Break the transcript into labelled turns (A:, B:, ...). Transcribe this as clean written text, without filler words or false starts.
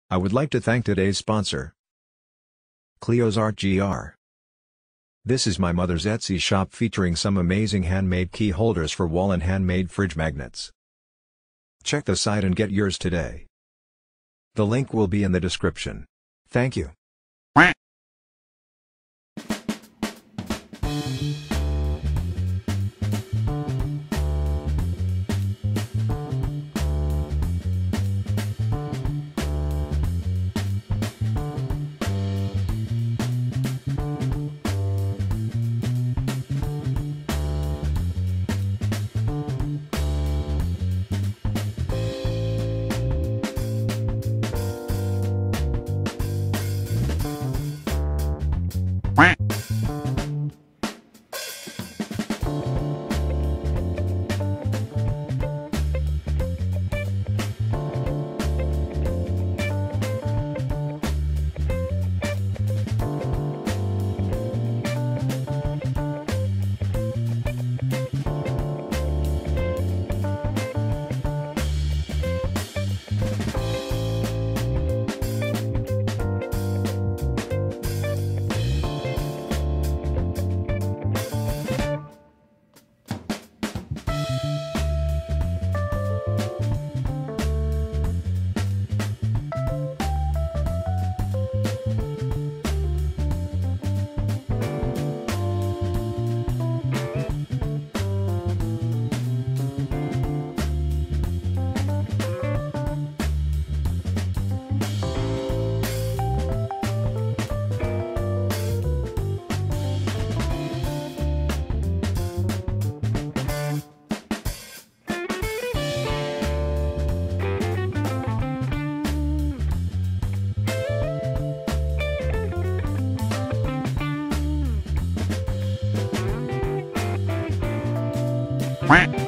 A: I would like to thank today's sponsor, Cleo's Art GR. This is my mother's Etsy shop featuring some amazing handmade key holders for wall and handmade fridge magnets. Check the site and get yours today. The link will be in the description. Thank you.
B: Quack.